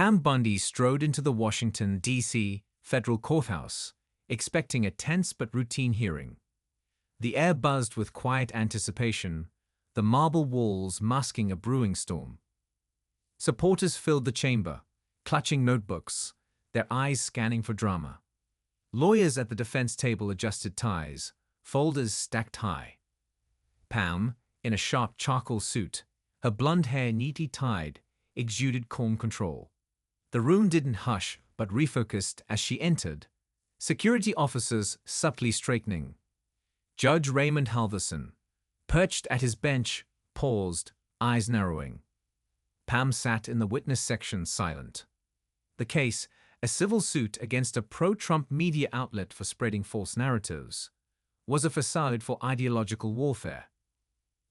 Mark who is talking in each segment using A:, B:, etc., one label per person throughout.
A: Pam Bondi strode into the Washington, D.C. federal courthouse, expecting a tense but routine hearing. The air buzzed with quiet anticipation, the marble walls masking a brewing storm. Supporters filled the chamber, clutching notebooks, their eyes scanning for drama. Lawyers at the defense table adjusted ties, folders stacked high. Pam, in a sharp charcoal suit, her blonde hair neatly tied, exuded calm control. The room didn't hush but refocused as she entered, security officers subtly straightening. Judge Raymond Halverson, perched at his bench, paused, eyes narrowing. Pam sat in the witness section silent. The case, a civil suit against a pro-Trump media outlet for spreading false narratives, was a facade for ideological warfare.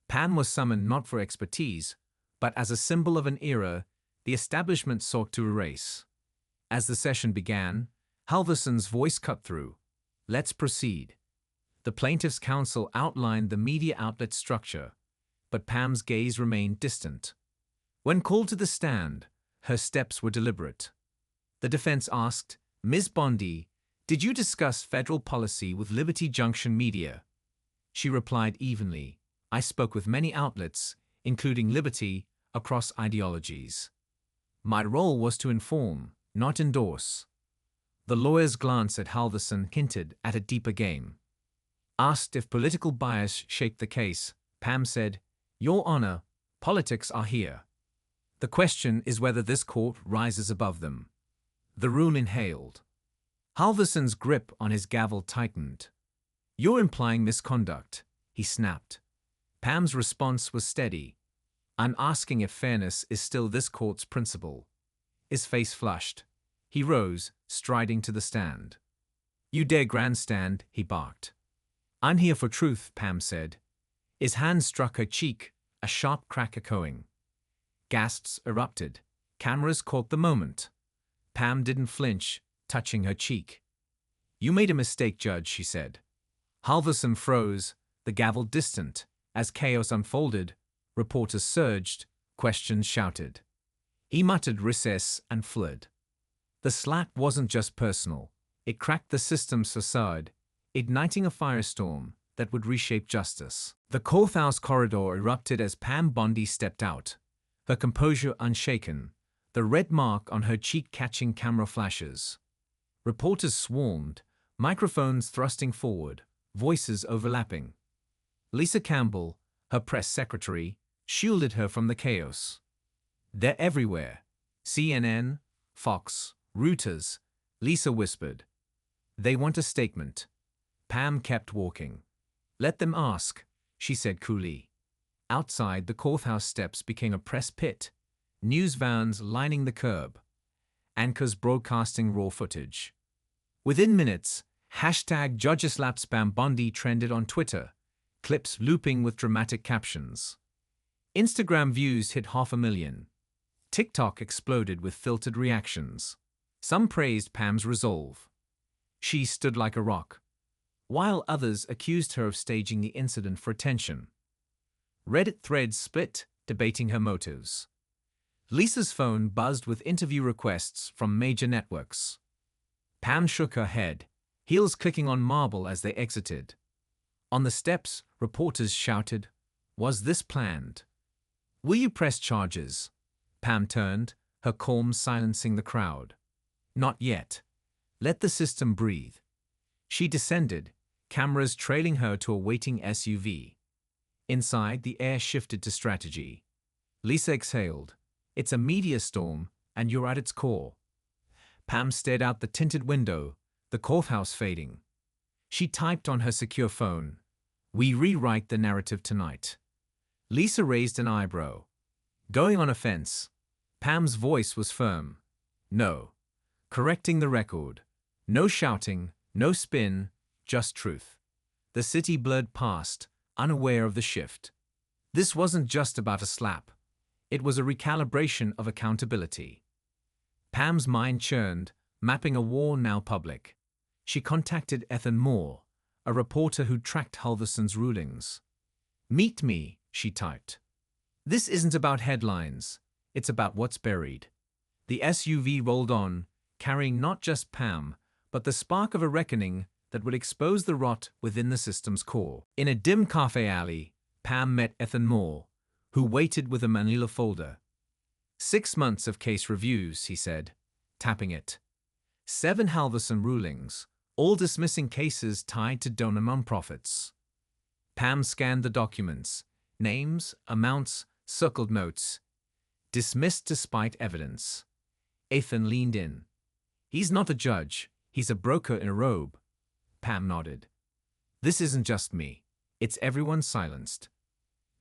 A: Pam was summoned not for expertise, but as a symbol of an era the establishment sought to erase. As the session began, Halverson's voice cut through. "Let's proceed." The plaintiff's counsel outlined the media outlet structure, but Pam's gaze remained distant. When called to the stand, her steps were deliberate. The defense asked, "Ms. Bondi, did you discuss federal policy with Liberty Junction Media?" She replied evenly, "I spoke with many outlets, including Liberty, across ideologies. My role was to inform, not endorse." The lawyer's glance at Halverson hinted at a deeper game. Asked if political bias shaped the case, Pam said, "Your Honor, politics are here. The question is whether this court rises above them." The room inhaled. Halverson's grip on his gavel tightened. "You're implying misconduct," he snapped. Pam's response was steady. "I'm asking if fairness is still this court's principle." His face flushed. He rose, striding to the stand. "You dare grandstand," he barked. "I'm here for truth," Pam said. His hand struck her cheek, a sharp crack echoing. Gasps erupted. Cameras caught the moment. Pam didn't flinch, touching her cheek. "You made a mistake, Judge," she said. Halverson froze, the gavel distant. As chaos unfolded, reporters surged, questions shouted. He muttered recess and fled. The slap wasn't just personal. It cracked the system's facade, igniting a firestorm that would reshape justice. The courthouse corridor erupted as Pam Bondi stepped out, her composure unshaken, the red mark on her cheek catching camera flashes. Reporters swarmed, microphones thrusting forward, voices overlapping. Lisa Campbell, her press secretary, shielded her from the chaos. "They're everywhere. CNN, Fox, Reuters," Lisa whispered. "They want a statement." Pam kept walking. "Let them ask," she said coolly. Outside, the courthouse steps became a press pit, news vans lining the curb, anchors broadcasting raw footage. Within minutes, #JudgeSlaps Pam Bondi trended on Twitter, clips looping with dramatic captions. Instagram views hit 500,000. TikTok exploded with filtered reactions. Some praised Pam's resolve. She stood like a rock, while others accused her of staging the incident for attention. Reddit threads split, debating her motives. Lisa's phone buzzed with interview requests from major networks. Pam shook her head, heels clicking on marble as they exited. On the steps, reporters shouted, "Was this planned? Will you press charges?" Pam turned, her calm silencing the crowd. "Not yet. Let the system breathe." She descended, cameras trailing her to a waiting SUV. Inside, the air shifted to strategy. Lisa exhaled. "It's a media storm, and you're at its core." Pam stared out the tinted window, the courthouse fading. She typed on her secure phone, "We rewrite the narrative tonight." Lisa raised an eyebrow. "Going on offense?" Pam's voice was firm. "No. Correcting the record. No shouting, no spin, just truth." The city blurred past, unaware of the shift. This wasn't just about a slap. It was a recalibration of accountability. Pam's mind churned, mapping a war now public. She contacted Ethan Moore, a reporter who tracked Halverson's rulings. "Meet me," she typed. "This isn't about headlines. It's about what's buried." The SUV rolled on, carrying not just Pam, but the spark of a reckoning that would expose the rot within the system's core. In a dim cafe alley, Pam met Ethan Moore, who waited with a manila folder. 6 months of case reviews, he said, tapping it. 7 Halverson rulings, all dismissing cases tied to donor nonprofits. Pam scanned the documents, names, amounts, circled notes. Dismissed despite evidence. Ethan leaned in. He's not a judge, he's a broker in a robe. Pam nodded. This isn't just me. It's everyone silenced.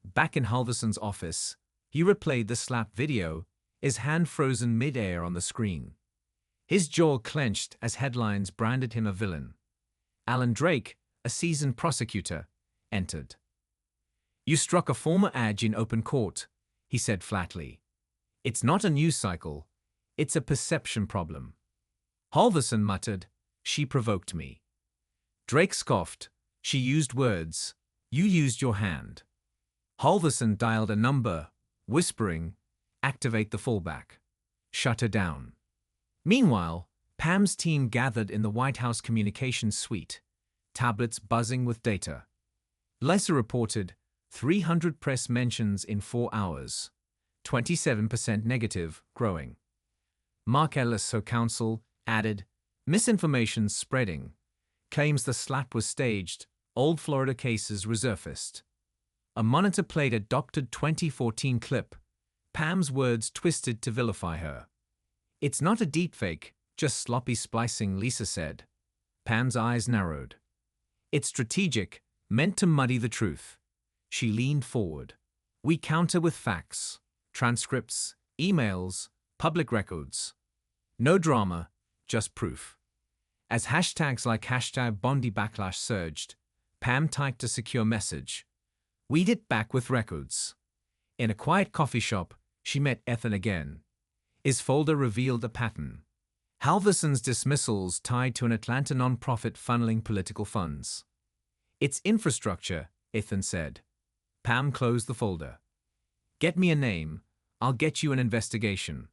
A: Back in Halverson's office, he replayed the slap video, his hand frozen mid-air on the screen. His jaw clenched as headlines branded him a villain. Alan Drake, a seasoned prosecutor, entered. You struck a former adge in open court, he said flatly. It's not a news cycle, it's a perception problem. Halverson muttered, she provoked me. Drake scoffed, she used words, you used your hand. Halverson dialed a number, whispering, activate the fallback. Shut her down. Meanwhile, Pam's team gathered in the White House communications suite, tablets buzzing with data. Lisa reported 300 press mentions in 4 hours, 27% negative, growing. Mark Ellis, her counsel, added, misinformation spreading, claims the slap was staged, old Florida cases resurfaced. A monitor played a doctored 2014 clip, Pam's words twisted to vilify her. It's not a deepfake, just sloppy splicing, Lisa said. Pam's eyes narrowed. It's strategic, meant to muddy the truth. She leaned forward. We counter with facts, transcripts, emails, public records. No drama, just proof. As hashtags like hashtag Bondi backlash surged, Pam typed a secure message. We'd it back with records. In a quiet coffee shop, she met Ethan again. His folder revealed a pattern. Halverson's dismissals tied to an Atlanta nonprofit funneling political funds. It's infrastructure, Ethan said. Pam closed the folder. Get me a name, I'll get you an investigation.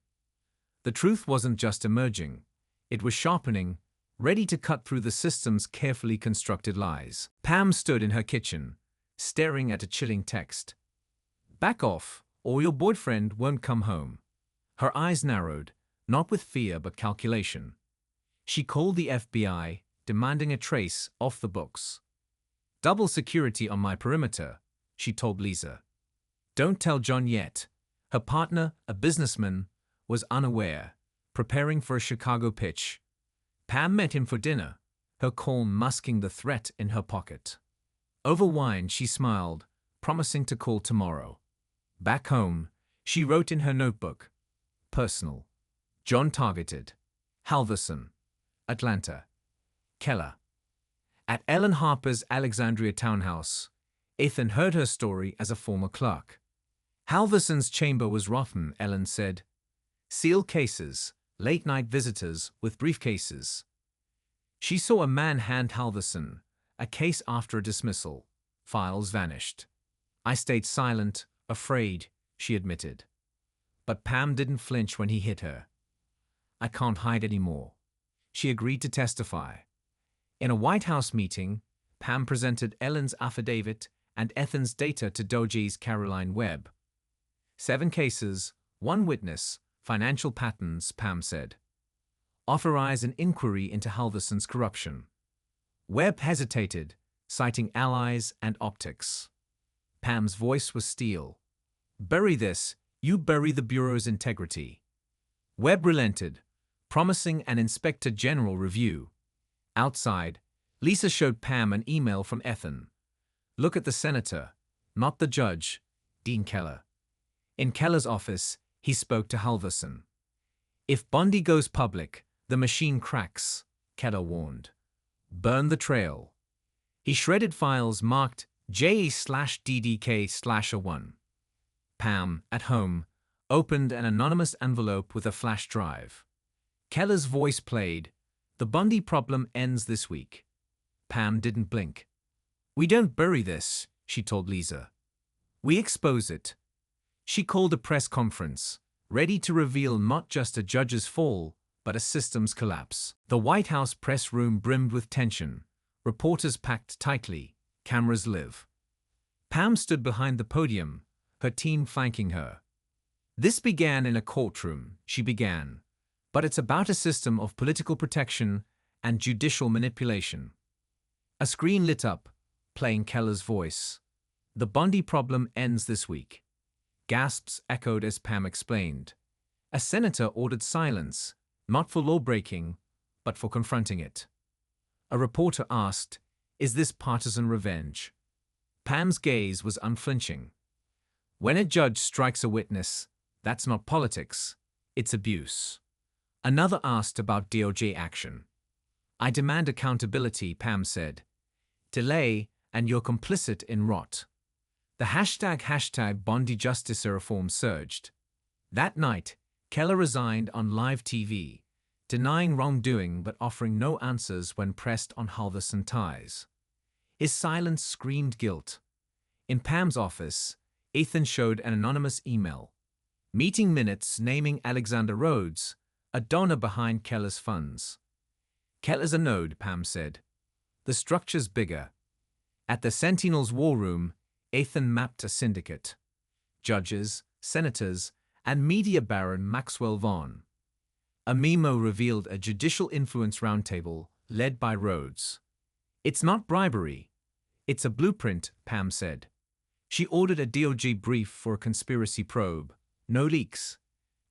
A: The truth wasn't just emerging, it was sharpening, ready to cut through the system's carefully constructed lies. Pam stood in her kitchen, staring at a chilling text. Back off, or your boyfriend won't come home. Her eyes narrowed, not with fear but calculation. She called the FBI, demanding a trace off the books. Double security on my perimeter, she told Lisa. Don't tell John yet. Her partner, a businessman, was unaware, preparing for a Chicago pitch. Pam met him for dinner, her calm masking the threat in her pocket. Over wine, she smiled, promising to call tomorrow. Back home, she wrote in her notebook. Personal. John targeted. Halverson. Atlanta. Keller. At Ellen Harper's Alexandria townhouse, Ethan heard her story as a former clerk. Halverson's chamber was rotten, Ellen said. Sealed cases, late-night visitors with briefcases. She saw a man hand Halverson, a case after a dismissal. Files vanished. I stayed silent, afraid, she admitted. But Pam didn't flinch when he hit her. I can't hide anymore. She agreed to testify. In a White House meeting, Pam presented Ellen's affidavit and Ethan's data to Doge's Caroline Webb. 7 cases, 1 witness, financial patterns, Pam said. Authorize an inquiry into Halverson's corruption. Webb hesitated, citing allies and optics. Pam's voice was steel. Bury this, you bury the Bureau's integrity. Webb relented, promising an inspector general review. Outside, Lisa showed Pam an email from Ethan. Look at the senator, not the judge, Dean Keller. In Keller's office, he spoke to Halverson. If Bondi goes public, the machine cracks, Keller warned. Burn the trail. He shredded files marked JA/DDK/01. Pam, at home, opened an anonymous envelope with a flash drive. Keller's voice played, The Bondi problem ends this week. Pam didn't blink. We don't bury this, she told Lisa. We expose it. She called a press conference, ready to reveal not just a judge's fall, but a system's collapse. The White House press room brimmed with tension, reporters packed tightly, cameras live. Pam stood behind the podium, her team flanking her. "This began in a courtroom," she began, "but it's about a system of political protection and judicial manipulation." A screen lit up, playing Keller's voice. "The Bondi problem ends this week." Gasps echoed as Pam explained. A senator ordered silence, not for law-breaking, but for confronting it. A reporter asked, "Is this partisan revenge?" Pam's gaze was unflinching. "When a judge strikes a witness, that's not politics, it's abuse." Another asked about DOJ action. "I demand accountability," Pam said. "Delay, and you're complicit in rot." The hashtag Bondi Justice Reform surged. That night, Keller resigned on live TV, denying wrongdoing but offering no answers when pressed on Halverson ties. His silence screamed guilt. In Pam's office, Ethan showed an anonymous email. Meeting minutes naming Alexander Rhodes, a donor behind Keller's funds. "Keller's a node," Pam said. "The structure's bigger." At the Sentinel's war room, Ethan mapped a syndicate. Judges, senators, and media baron Maxwell Vaughn. A memo revealed a judicial influence roundtable led by Rhodes. "It's not bribery. It's a blueprint," Pam said. She ordered a DOJ brief for a conspiracy probe. "No leaks."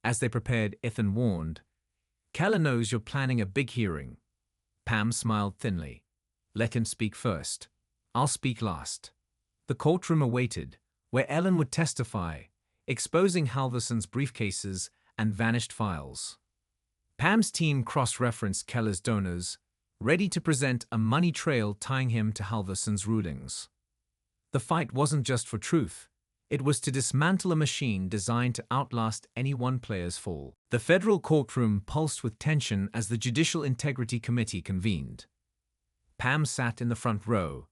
A: As they prepared, Ethan warned, "Keller knows you're planning a big hearing." Pam smiled thinly. "Let him speak first. I'll speak last." The courtroom awaited, where Ellen would testify, exposing Halverson's briefcases and vanished files. Pam's team cross-referenced Keller's donors, ready to present a money trail tying him to Halverson's rulings. The fight wasn't just for truth. It was to dismantle a machine designed to outlast any one player's fall. The federal courtroom pulsed with tension as the Judicial Integrity Committee convened. Pam sat in the front row,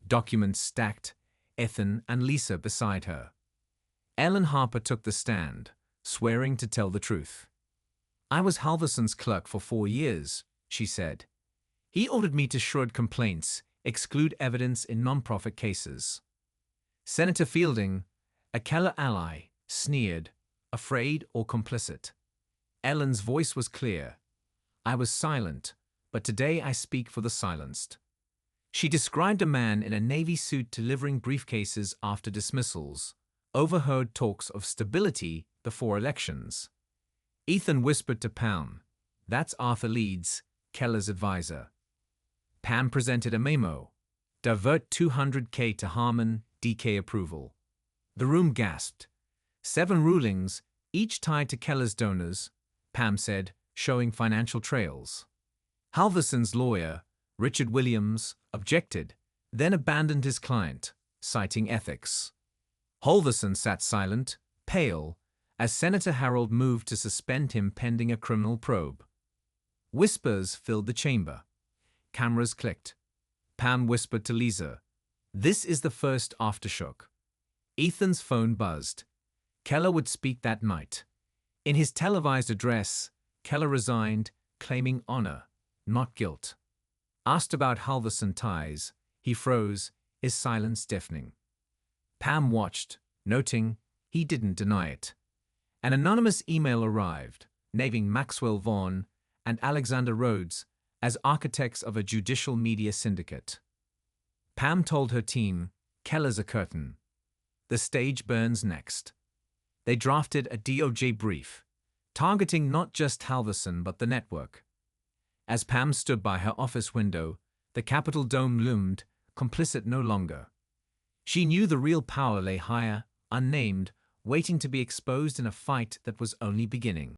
A: documents stacked, Ethan and Lisa beside her. Ellen Harper took the stand, swearing to tell the truth. "I was Halverson's clerk for 4 years," she said. "He ordered me to shred complaints, exclude evidence in nonprofit cases." Senator Fielding, a Keller ally, sneered, "Afraid or complicit?" Ellen's voice was clear. "I was silent, but today I speak for the silenced." She described a man in a Navy suit delivering briefcases after dismissals, overheard talks of stability before elections. Ethan whispered to Pam, "That's Arthur Leeds, Keller's advisor." Pam presented a memo. "Divert $200K to Harmon, DK approval." The room gasped. 7 rulings, each tied to Keller's donors, Pam said, showing financial trails. Halverson's lawyer, Richard Williams, objected, then abandoned his client, citing ethics. Halverson sat silent, pale, as Senator Harold moved to suspend him pending a criminal probe. Whispers filled the chamber. Cameras clicked. Pam whispered to Lisa, "This is the first aftershock." Ethan's phone buzzed. Keller would speak that night. In his televised address, Keller resigned, claiming honor, not guilt. Asked about Halverson ties, he froze, his silence deafening. Pam watched, noting he didn't deny it. An anonymous email arrived, naming Maxwell Vaughn and Alexander Rhodes as architects of a judicial media syndicate. Pam told her team, "Keller's a curtain. The stage burns next." They drafted a DOJ brief, targeting not just Halverson but the network. As Pam stood by her office window, the Capitol dome loomed, complicit no longer. She knew the real power lay higher, unnamed, waiting to be exposed in a fight that was only beginning.